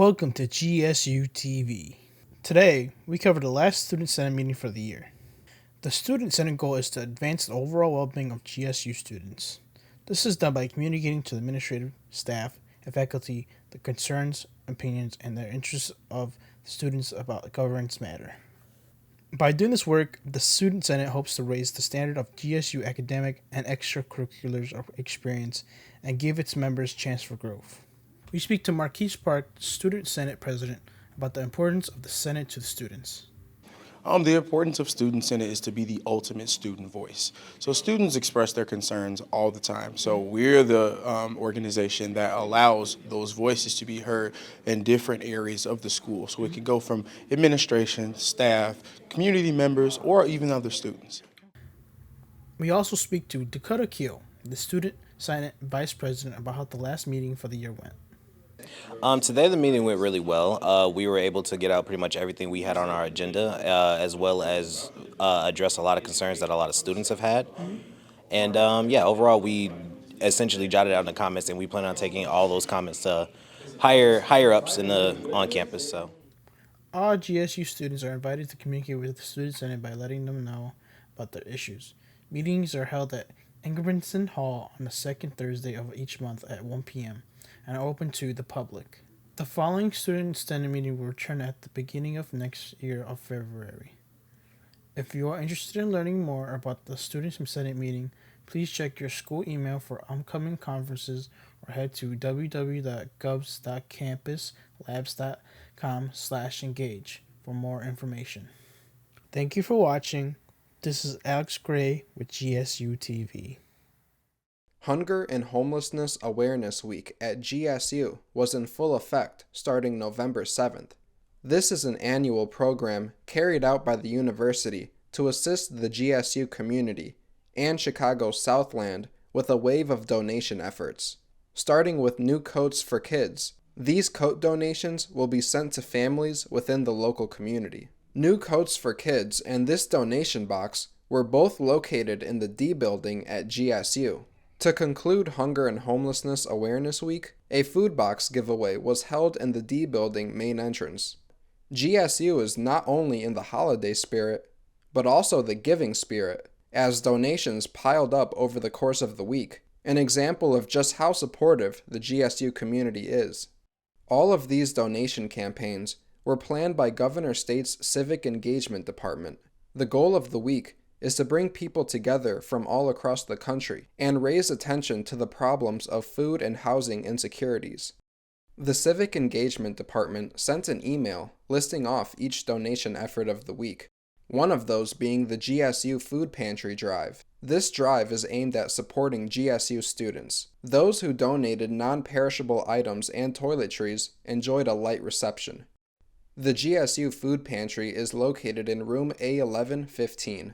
Welcome to GSUTV. Today, we cover the last Student Senate meeting for the year. The Student Senate goal is to advance the overall well-being of GSU students. This is done by communicating to the administrative staff and faculty the concerns, opinions, and the interests of the students about governance matter. By doing this work, the Student Senate hopes to raise the standard of GSU academic and extracurriculars experience and give its members a chance for growth. We speak to Marquise Park, Student Senate President, about the importance of the Senate to the students. The importance of Student Senate is to be the ultimate student voice. So students express their concerns all the time. So we're the organization that allows those voices to be heard in different areas of the school. So it can go from administration, staff, community members, or even other students. We also speak to Dakota Keel, the Student Senate Vice President, about how the last meeting for the year went. Today the meeting went really well. We were able to get out pretty much everything we had on our agenda, as well as address a lot of concerns that a lot of students have had. And overall we essentially jotted out in the comments, and we plan on taking all those comments to higher ups on campus. So All GSU students are invited to communicate with the Student Senate by letting them know about their issues. Meetings are held at Ingridson Hall on the second Thursday of each month at 1 p.m. and are open to the public. The following Student Senate meeting will return at the beginning of next year of February. If you are interested in learning more about the Student Senate meeting, please check your school email for upcoming conferences or head to www.govs.campuslabs.com/engage for more information. Thank you for watching. This is Alex Garay with GSU TV. Hunger and Homelessness Awareness Week at GSU was in full effect starting November 7th. This is an annual program carried out by the university to assist the GSU community and Chicago Southland with a wave of donation efforts. Starting with new coats for kids, these coat donations will be sent to families within the local community. New coats for kids and this donation box were both located in the D building at GSU. To conclude Hunger and Homelessness Awareness Week, a food box giveaway was held in the D building main entrance. GSU is not only in the holiday spirit, but also the giving spirit, as donations piled up over the course of the week, an example of just how supportive the GSU community is. All of these donation campaigns were planned by Governor State's Civic Engagement Department. The goal of the week is to bring people together from all across the country and raise attention to the problems of food and housing insecurities. The Civic Engagement Department sent an email listing off each donation effort of the week, one of those being the GSU Food Pantry Drive. This drive is aimed at supporting GSU students. Those who donated non-perishable items and toiletries enjoyed a light reception. The GSU Food Pantry is located in room A1115.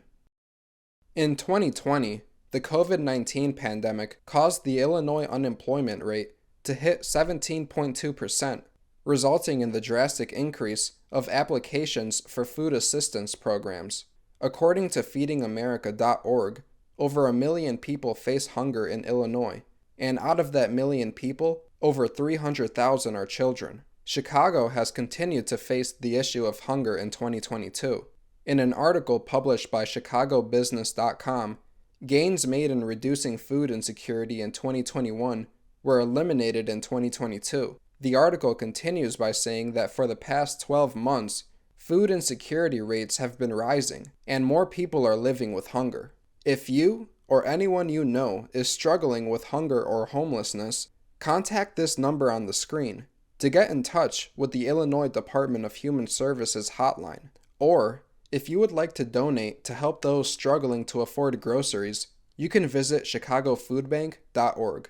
In 2020, the COVID-19 pandemic caused the Illinois unemployment rate to hit 17.2%, resulting in the drastic increase of applications for food assistance programs. According to feedingamerica.org, over 1 million people face hunger in Illinois, and out of that million people, over 300,000 are children. Chicago has continued to face the issue of hunger in 2022. In an article published by ChicagoBusiness.com, gains made in reducing food insecurity in 2021 were eliminated in 2022. The article continues by saying that for the past 12 months, food insecurity rates have been rising, and more people are living with hunger. If you or anyone you know is struggling with hunger or homelessness, contact this number on the screen to get in touch with the Illinois Department of Human Services hotline, or if you would like to donate to help those struggling to afford groceries, you can visit chicagofoodbank.org.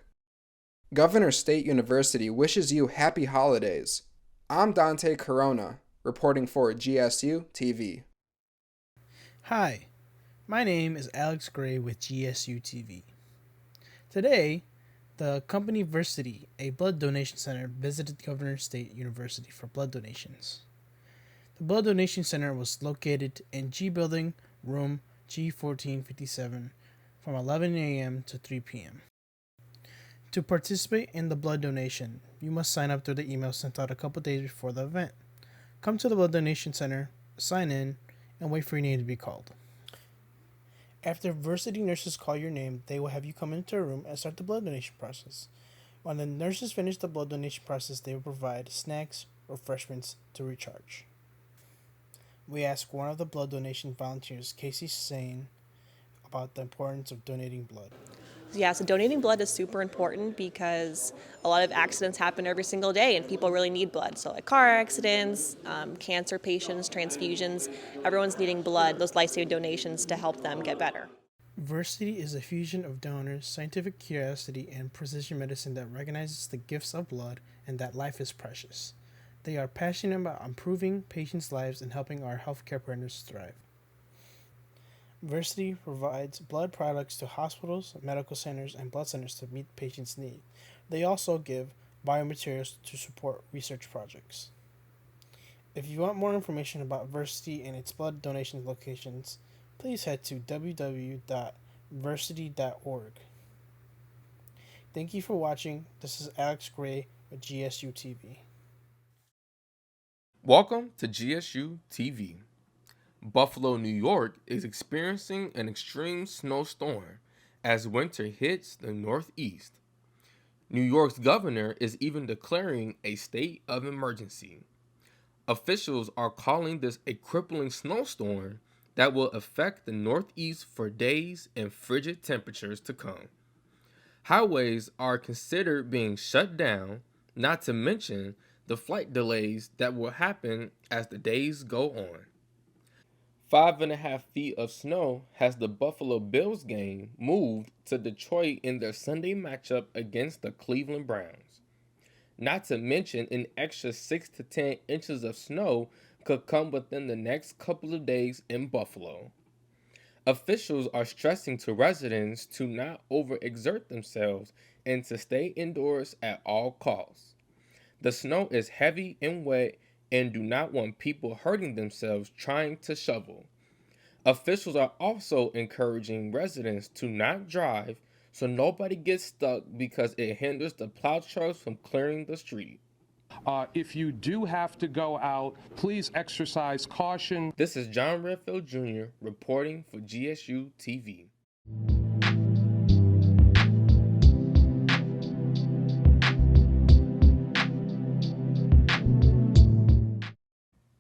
Governor State University wishes you happy holidays. I'm Dante Corona, reporting for GSU TV. Hi, my name is Alex Garay with GSU TV. Today, the Company Versity, a blood donation center, visited Governor State University for blood donations. The blood donation center was located in G Building, room G1457, from 11 a.m. to 3 p.m. To participate in the blood donation, you must sign up through the email sent out a couple days before the event. Come to the Blood Donation Center, sign in, and wait for your name to be called. After varsity nurses call your name, they will have you come into a room and start the blood donation process. When the nurses finish the blood donation process, they will provide snacks, refreshments to recharge. We ask one of the blood donation volunteers, Casey Sane, about the importance of donating blood. Yeah, so donating blood is super important because a lot of accidents happen every single day and people really need blood. So like car accidents, cancer patients, transfusions, everyone's needing blood, those life-saving donations to help them get better. Versity is a fusion of donors, scientific curiosity, and precision medicine that recognizes the gifts of blood and that life is precious. They are passionate about improving patients' lives and helping our healthcare partners thrive. Versity provides blood products to hospitals, medical centers, and blood centers to meet patients' needs. They also give biomaterials to support research projects. If you want more information about Versity and its blood donation locations, please head to www.versity.org. Thank you for watching. This is Alex Garay with GSUTV. Welcome to GSU TV. Buffalo, New York is experiencing an extreme snowstorm as winter hits the Northeast. New York's governor is even declaring a state of emergency. Officials are calling this a crippling snowstorm that will affect the Northeast for days and frigid temperatures to come. Highways are considered being shut down, not to mention the flight delays that will happen as the days go on. 5.5 feet of snow has the Buffalo Bills game moved to Detroit in their Sunday matchup against the Cleveland Browns. Not to mention an extra 6 to 10 inches of snow could come within the next couple of days in Buffalo. Officials are stressing to residents to not overexert themselves and to stay indoors at all costs. The snow is heavy and wet and do not want people hurting themselves trying to shovel. Officials are also encouraging residents to not drive so nobody gets stuck because it hinders the plow trucks from clearing the street. If you do have to go out, please exercise caution. This is John Redfield Jr. reporting for GSU TV.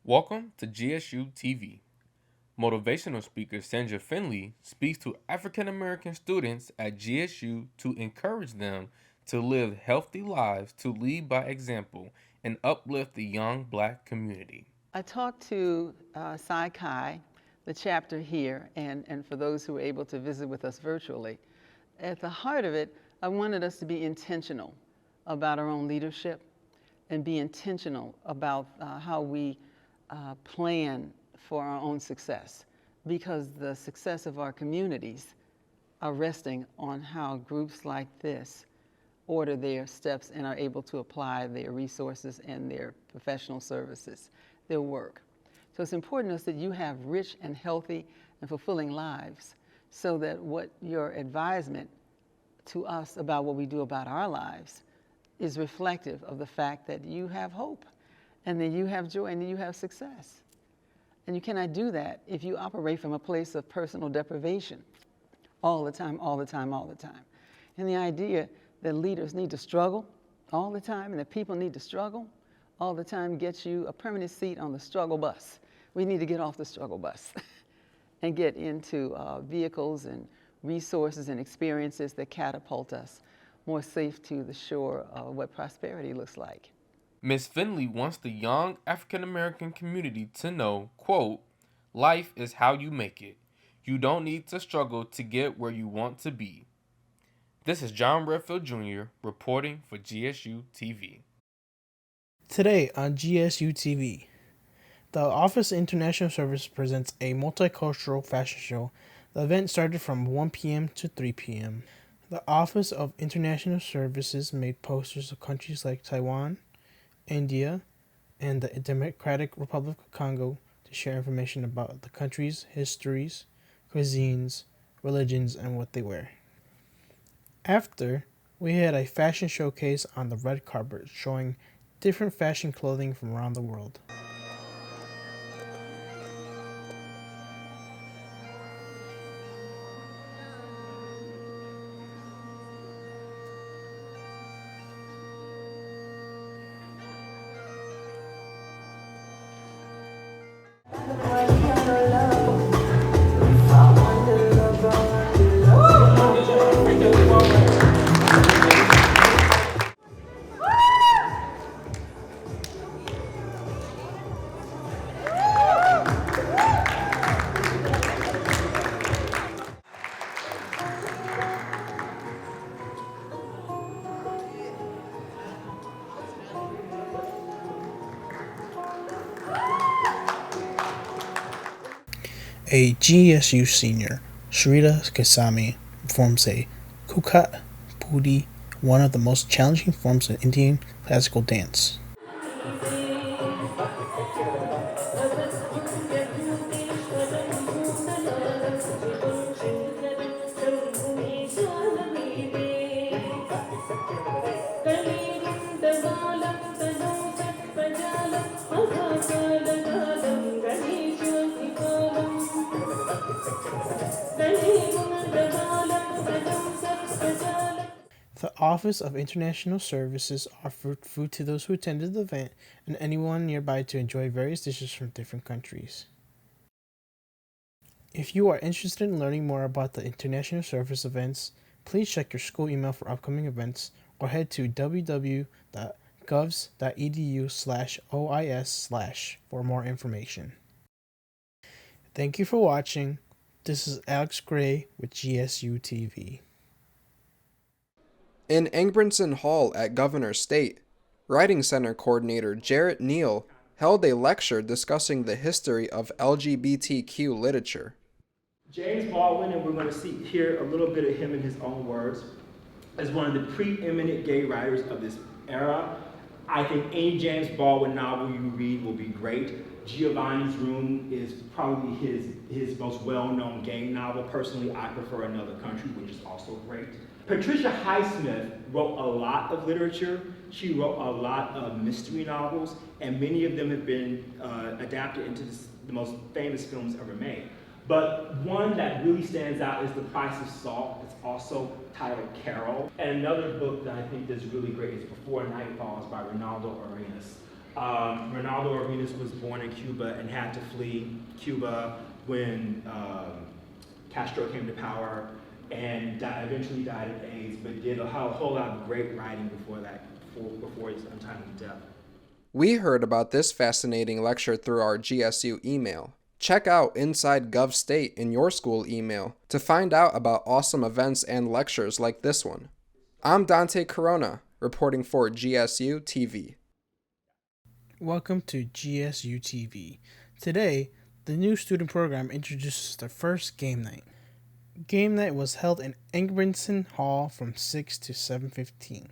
Welcome to GSU TV. Motivational speaker Sandra Finley speaks to African American students at GSU to encourage them to live healthy lives, to lead by example, and uplift the young Black community. I talked to Psi Chi, the chapter here, and for those who were able to visit with us virtually. At the heart of it, I wanted us to be intentional about our own leadership and be intentional about how we plan for our own success, because the success of our communities are resting on how groups like this order their steps and are able to apply their resources and their professional services, their work. So it's important to us that you have rich and healthy and fulfilling lives, so that what your advisement to us about what we do about our lives is reflective of the fact that you have hope and that you have joy and that you have success. And you cannot do that if you operate from a place of personal deprivation all the time, all the time, all the time. And the idea that leaders need to struggle all the time and that people need to struggle all the time gets you a permanent seat on the struggle bus. We need to get off the struggle bus and get into vehicles and resources and experiences that catapult us more safe to the shore of what prosperity looks like. Ms. Finley wants the young African American community to know, quote, life is how you make it. You don't need to struggle to get where you want to be. This is John Redfield Jr. reporting for GSU TV. Today on GSU TV, the Office of International Service presents a multicultural fashion show. The event started from 1 p.m. to 3 p.m. The Office of International Services made posters of countries like Taiwan, India, and the Democratic Republic of Congo to share information about the countries' histories, cuisines, religions, and what they wear. After, We had a fashion showcase on the red carpet showing different fashion clothing from around the world. A GSU senior, Shrita Kasami, performs a Kukat Pudi, one of the most challenging forms of Indian classical dance. The Office of International Services offered food to those who attended the event and anyone nearby to enjoy various dishes from different countries. If you are interested in learning more about the International Service events, please check your school email for upcoming events or head to www.govs.edu/OIS/ for more information. Thank you for watching. This is Alex Garay with GSUTV. In Ingbrinson Hall at Governor State, Writing Center Coordinator Jarrett Neal held a lecture discussing the history of LGBTQ literature. James Baldwin, and we're going to hear a little bit of him in his own words, is one of the preeminent gay writers of this era. I think any James Baldwin novel you read will be great. Giovanni's Room is probably his most well-known gay novel. Personally, I prefer Another Country, which is also great. Patricia Highsmith wrote a lot of literature. She wrote a lot of mystery novels, and many of them have been adapted into the most famous films ever made. But one that really stands out is The Price of Salt. It's also titled Carol. And another book that I think is really great is Before Night Falls by Ronaldo Arenas. Ronaldo Arenas was born in Cuba and had to flee Cuba when Castro came to power, and eventually died of AIDS, but did a whole lot of great writing before his untimely death. We heard about this fascinating lecture through our GSU email. Check out Inside Gov State in your school email to find out about awesome events and lectures like this one. I'm Dante Corona, reporting for GSU TV. Welcome to GSU TV. Today, the new student program introduces the first game night. Game night was held in Ingbrinson Hall from 6 to 7:15.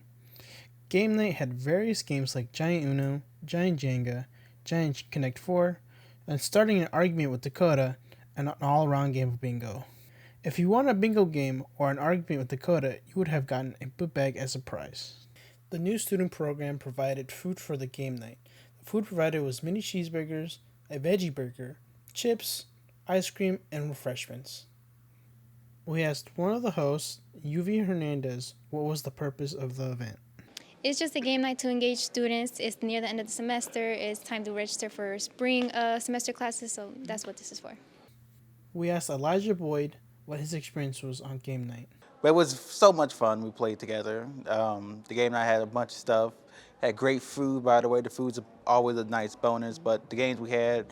Game night had various games like Giant Uno, Giant Jenga, Giant Connect 4, and starting an argument with Dakota, and an all-around game of bingo. If you won a bingo game or an argument with Dakota, you would have gotten a book bag as a prize. The new student program provided food for the game night. The food provided was mini cheeseburgers, a veggie burger, chips, ice cream, and refreshments. We asked one of the hosts, Yuvi Hernandez, what was the purpose of the event. It's just a game night to engage students. It's near the end of the semester. It's time to register for spring semester classes, so that's what this is for. We asked Elijah Boyd what his experience was on game night. But it was so much fun. We played together. The game night had a bunch of stuff. Had great food, by the way. The food's always a nice bonus, but the games we had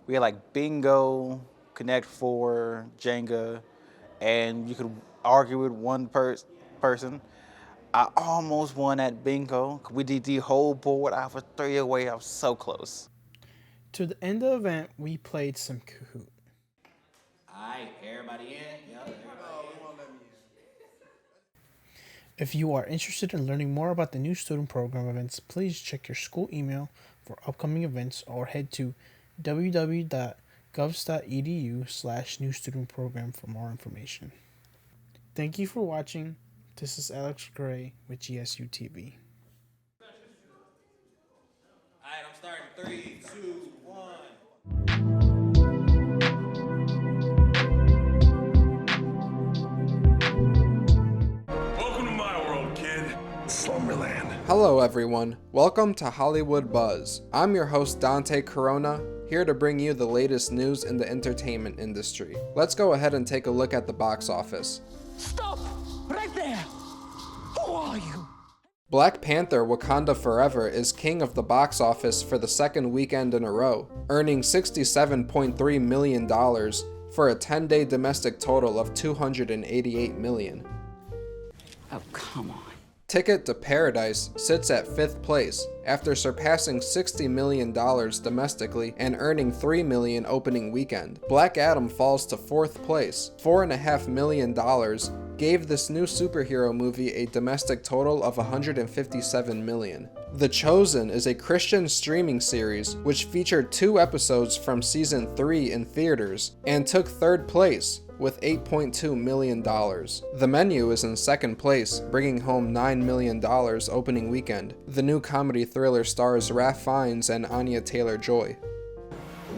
like bingo, Connect 4, Jenga, and you could argue with one person. I almost won at bingo. We did the whole board. I was 3 away. I was so close. To the end of the event, we played some Kahoot. All right, everybody in? Yep. If you are interested in learning more about the new student program events, please check your school email for upcoming events or head to www.govs.edu/new student program for more information. Thank you for watching. This is Alex Garay with GSUTV. All right, I'm starting 3, 2, 1. Welcome to my world, kid. Slumberland. Hello everyone, welcome to Hollywood Buzz. I'm your host Dante Corona, here to bring you the latest news in the entertainment industry. Let's go ahead and take a look at the box office. Stop! Right there! Who are you? Black Panther: Wakanda Forever is king of the box office for the second weekend in a row, earning $67.3 million for a 10-day domestic total of $288 million. Oh, come on. Ticket to Paradise sits at 5th place after surpassing $60 million domestically and earning $3 million opening weekend. Black Adam falls to 4th place. $4.5 million gave this new superhero movie a domestic total of $157 million. The Chosen is a Christian streaming series which featured 2 episodes from season 3 in theaters and took 3rd place with $8.2 million. The Menu is in 2nd place, bringing home $9 million opening weekend. The new comedy thriller stars Ralph Fiennes and Anya Taylor-Joy.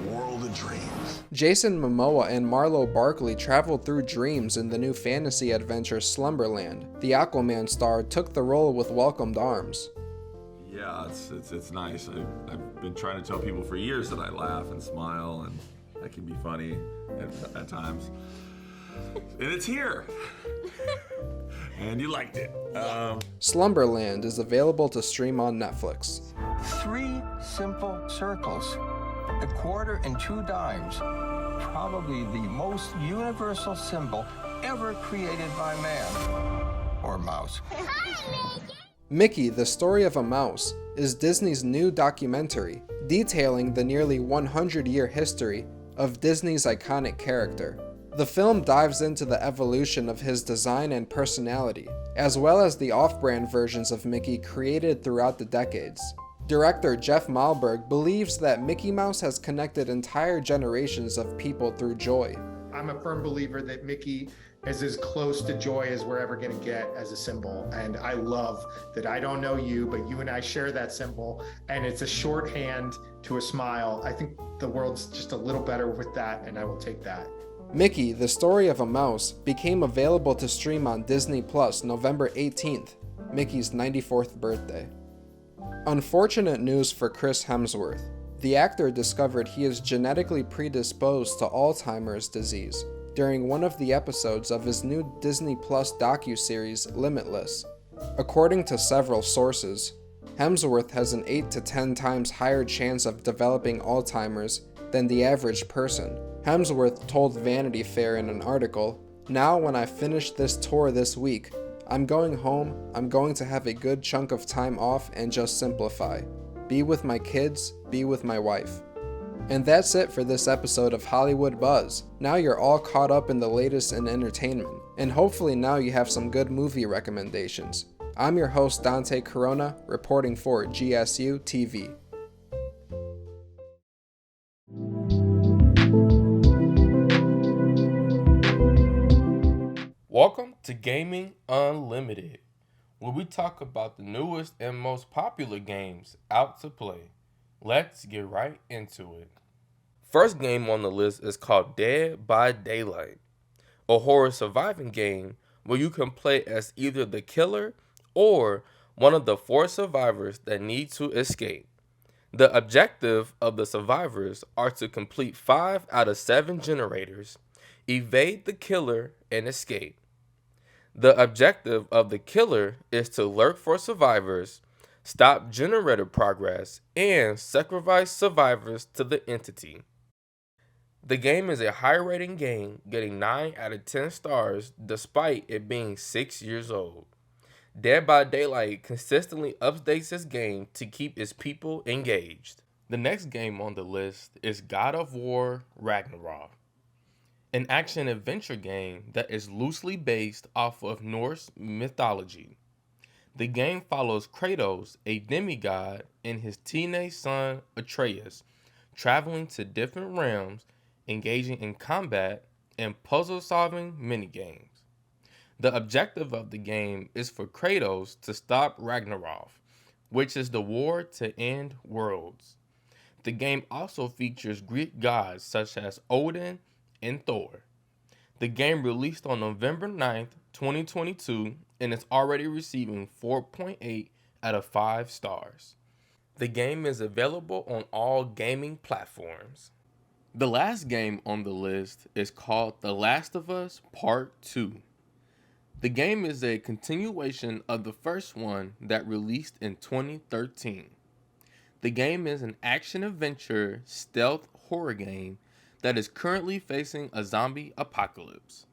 World of Dreams. Jason Momoa and Marlo Barkley traveled through dreams in the new fantasy adventure Slumberland. The Aquaman star took the role with welcomed arms. Yeah, it's nice. I've been trying to tell people for years that I laugh and smile and I can be funny at times. And it's here. And you liked it. Slumberland is available to stream on Netflix. 3 simple circles, a quarter and 2 dimes. Probably the most universal symbol ever created by man. Or mouse. Mickey, the Story of a Mouse is Disney's new documentary detailing the nearly 100-year history of Disney's iconic character. The film dives into the evolution of his design and personality, as well as the off-brand versions of Mickey created throughout the decades. Director Jeff Malberg believes that Mickey Mouse has connected entire generations of people through joy. I'm a firm believer that Mickey is as close to joy as we're ever going to get as a symbol. And I love that I don't know you, but you and I share that symbol. And it's a shorthand to a smile. I think the world's just a little better with that, and I will take that. Mickey, the Story of a Mouse became available to stream on Disney Plus November 18th, Mickey's 94th birthday. Unfortunate news for Chris Hemsworth. The actor discovered he is genetically predisposed to Alzheimer's disease during one of the episodes of his new Disney Plus docuseries Limitless. According to several sources, Hemsworth has an 8 to 10 times higher chance of developing Alzheimer's than the average person. Hemsworth told Vanity Fair in an article, "Now when I finish this tour this week, I'm going home, I'm going to have a good chunk of time off and just simplify. Be with my kids, be with my wife." And that's it for this episode of Hollywood Buzz. Now you're all caught up in the latest in entertainment, and hopefully now you have some good movie recommendations. I'm your host Dante Corona, reporting for GSU TV. Welcome to Gaming Unlimited, where we talk about the newest and most popular games out to play. Let's get right into it. First game on the list is called Dead by Daylight, a horror surviving game where you can play as either the killer or one of the 4 survivors that need to escape. The objective of the survivors are to complete 5 out of 7 generators, evade the killer, and escape. The objective of the killer is to lurk for survivors, stop generator progress, and sacrifice survivors to the entity. The game is a high-rating game, getting 9 out of 10 stars despite it being 6 years old. Dead by Daylight consistently updates its game to keep its people engaged. The next game on the list is God of War Ragnarok, an action-adventure game that is loosely based off of Norse mythology. The game follows Kratos, a demigod, and his teenage son Atreus, traveling to different realms, engaging in combat and puzzle-solving minigames. The objective of the game is for Kratos to stop Ragnarok, which is the war to end worlds. The game also features Greek gods such as Odin and Thor. The game released on November 9th, 2022, and is already receiving 4.8 out of 5 stars. The game is available on all gaming platforms. The last game on the list is called The Last of Us Part 2. The game is a continuation of the first one that released in 2013. The game is an action-adventure stealth horror game that is currently facing a zombie apocalypse.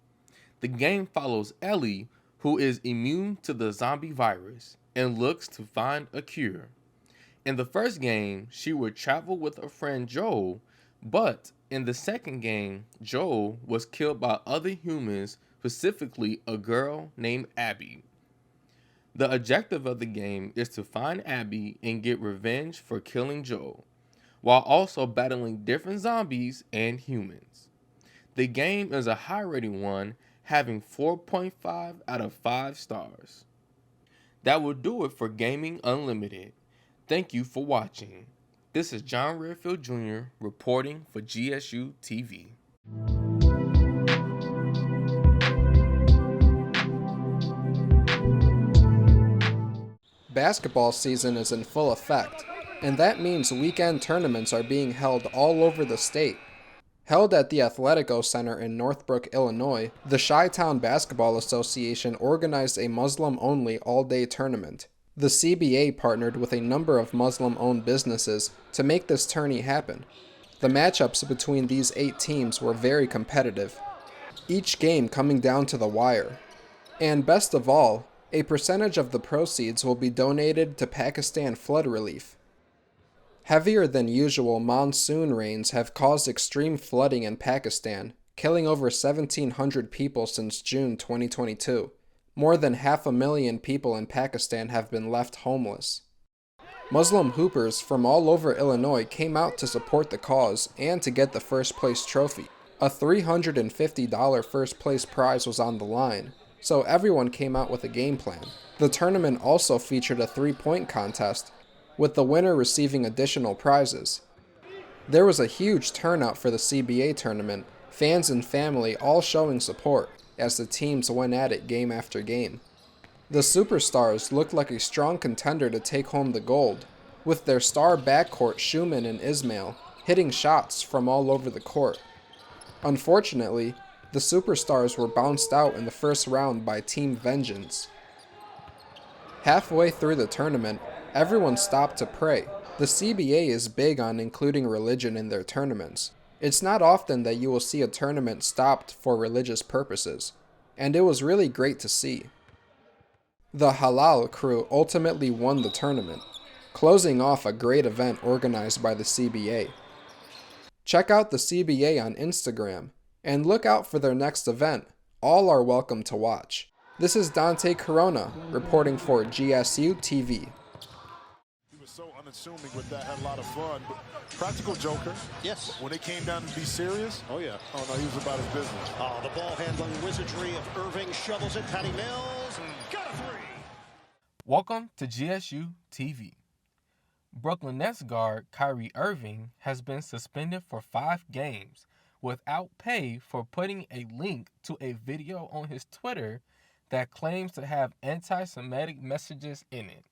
The game follows Ellie, who is immune to the zombie virus and looks to find a cure. In the first game, she would travel with her friend Joel, but in the second game, Joel was killed by other humans, specifically a girl named Abby. The objective of the game is to find Abby and get revenge for killing Joel, while also battling different zombies and humans. The game is a high rating one, having 4.5 out of 5 stars. That will do it for Gaming Unlimited. Thank you for watching. This is John Redfield Jr. reporting for GSUTV. Basketball season is in full effect, and that means weekend tournaments are being held all over the state. Held at the Athletico Center in Northbrook, Illinois, the Chi-Town Basketball Association organized a Muslim-only all-day tournament. The CBA partnered with a number of Muslim-owned businesses to make this tourney happen. The matchups between these 8 teams were very competitive, each game coming down to the wire. And best of all, a percentage of the proceeds will be donated to Pakistan flood relief. Heavier than usual monsoon rains have caused extreme flooding in Pakistan, killing over 1,700 people since June 2022. More than 500,000 people in Pakistan have been left homeless. Muslim hoopers from all over Illinois came out to support the cause and to get the first place trophy. A $350 first place prize was on the line, so everyone came out with a game plan. The tournament also featured a 3-point contest, with the winner receiving additional prizes. There was a huge turnout for the CBA tournament, fans and family all showing support as the teams went at it game after game. The Superstars looked like a strong contender to take home the gold, with their star backcourt Schumann and Ismail hitting shots from all over the court. Unfortunately, the Superstars were bounced out in the first round by Team Vengeance. Halfway through the tournament, everyone stopped to pray. The CBA is big on including religion in their tournaments. It's not often that you will see a tournament stopped for religious purposes, and it was really great to see. The Halal crew ultimately won the tournament, closing off a great event organized by the CBA. Check out the CBA on Instagram, and look out for their next event. All are welcome to watch. This is Dante Corona, reporting for GSUTV. So unassuming with that, had a lot of fun. But practical joker. Yes. When it came down to be serious. Oh, yeah. Oh, no, he was about his business. Oh, the ball handling wizardry of Irving shovels it. Patty Mills. Got a 3. Welcome to GSU TV. Brooklyn Nets guard Kyrie Irving has been suspended for 5 games without pay for putting a link to a video on his Twitter that claims to have anti-Semitic messages in it.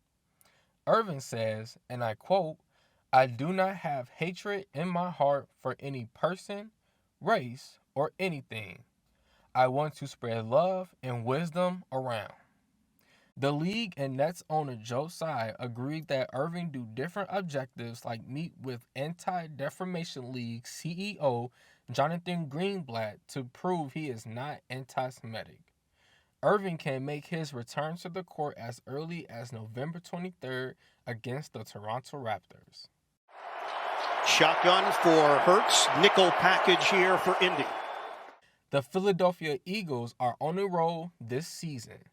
Irving says, and I quote, "I do not have hatred in my heart for any person, race, or anything. I want to spread love and wisdom around." The league and Nets owner Joe Tsai agreed that Irving do different objectives like meet with Anti-Defamation League CEO Jonathan Greenblatt to prove he is not anti-Semitic. Irving can make his return to the court as early as November 23rd against the Toronto Raptors. Shotgun for Hurts. Nickel package here for Indy. The Philadelphia Eagles are on a roll this season.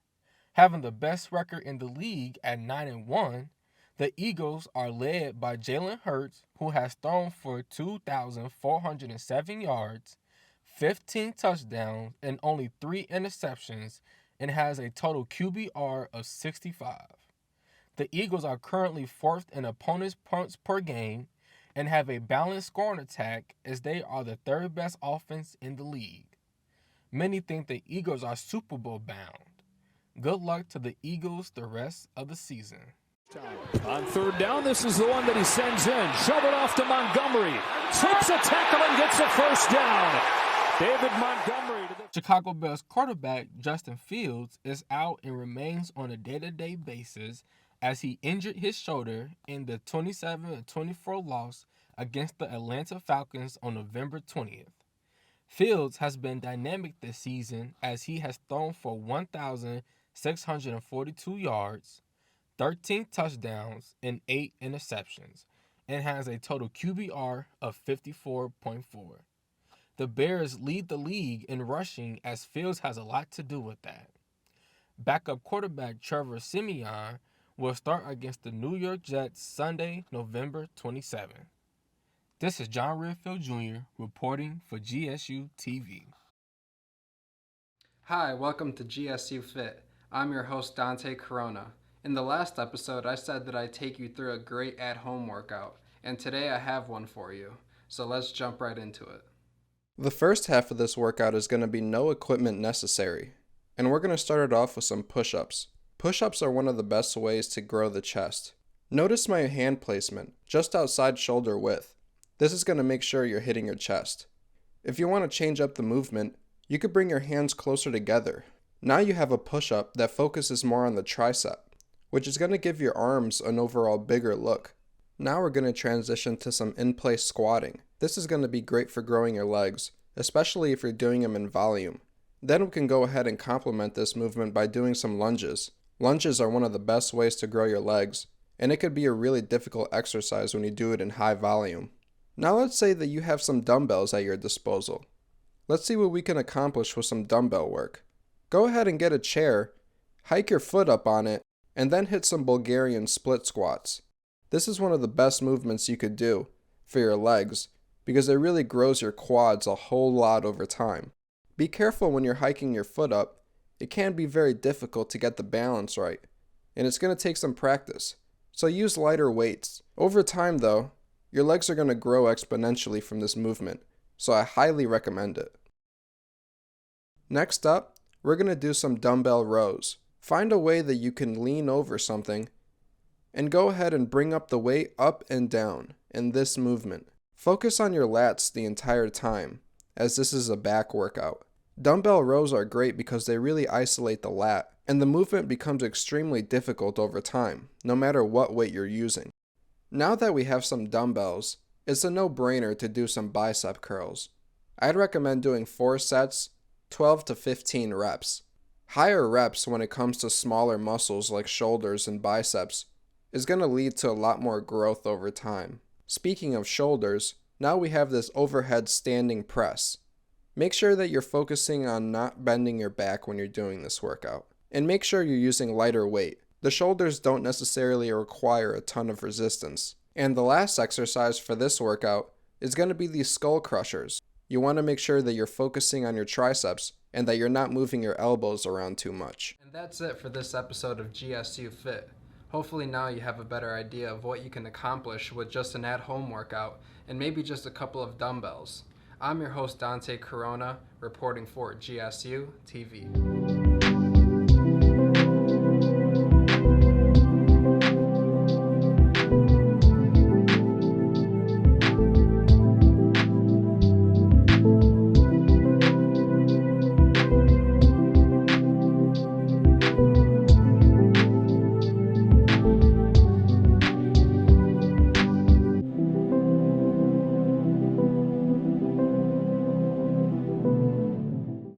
Having the best record in the league at 9-1, the Eagles are led by Jalen Hurts, who has thrown for 2,407 yards, 15 touchdowns, and only 3 interceptions and has a total QBR of 65. The Eagles are currently 4th in opponents' points per game and have a balanced scoring attack as they are the 3rd best offense in the league. Many think the Eagles are Super Bowl bound. Good luck to the Eagles the rest of the season. On 3rd down, this is the one that he sends in. Shove it off to Montgomery. Takes a tackle and gets a 1st down. David Montgomery. Chicago Bears quarterback Justin Fields is out and remains on a day-to-day basis as he injured his shoulder in the 27-24 loss against the Atlanta Falcons on November 20th. Fields has been dynamic this season as he has thrown for 1,642 yards, 13 touchdowns, and 8 interceptions, and has a total QBR of 54.4. The Bears lead the league in rushing as Fields has a lot to do with that. Backup quarterback Trevor Siemian will start against the New York Jets Sunday, November 27th. This is John Redfield Jr. reporting for GSUTV. Hi, welcome to GSU Fit. I'm your host Dante Corona. In the last episode, I said that I'd take you through a great at-home workout, and today I have one for you. So let's jump right into it. The first half of this workout is going to be no equipment necessary, and we're going to start it off with some push-ups. Push-ups are one of the best ways to grow the chest. Notice my hand placement, just outside shoulder width. This is going to make sure you're hitting your chest. If you want to change up the movement, you could bring your hands closer together. Now you have a push-up that focuses more on the tricep, which is going to give your arms an overall bigger look. Now we're going to transition to some in-place squatting. This is going to be great for growing your legs, especially if you're doing them in volume. Then we can go ahead and complement this movement by doing some lunges. Lunges are one of the best ways to grow your legs, and it could be a really difficult exercise when you do it in high volume. Now let's say that you have some dumbbells at your disposal. Let's see what we can accomplish with some dumbbell work. Go ahead and get a chair, hike your foot up on it, and then hit some Bulgarian split squats. This is one of the best movements you could do for your legs because it really grows your quads a whole lot over time. Be careful when you're hiking your foot up. It can be very difficult to get the balance right, and it's going to take some practice. So use lighter weights. Over time though, your legs are going to grow exponentially from this movement, so I highly recommend it. Next up, we're going to do some dumbbell rows. Find a way that you can lean over something and go ahead and bring up the weight up and down in this movement. Focus on your lats the entire time, as this is a back workout. Dumbbell rows are great because they really isolate the lat, and the movement becomes extremely difficult over time, no matter what weight you're using. Now that we have some dumbbells, it's a no-brainer to do some bicep curls. I'd recommend doing 4 sets, 12 to 15 reps. Higher reps when it comes to smaller muscles like shoulders and biceps is going to lead to a lot more growth over time. Speaking of shoulders, now we have this overhead standing press. Make sure that you're focusing on not bending your back when you're doing this workout. And make sure you're using lighter weight. The shoulders don't necessarily require a ton of resistance. And the last exercise for this workout is going to be these skull crushers. You want to make sure that you're focusing on your triceps and that you're not moving your elbows around too much. And that's it for this episode of GSU Fit. Hopefully now you have a better idea of what you can accomplish with just an at-home workout and maybe just a couple of dumbbells. I'm your host Dante Corona, reporting for GSU TV.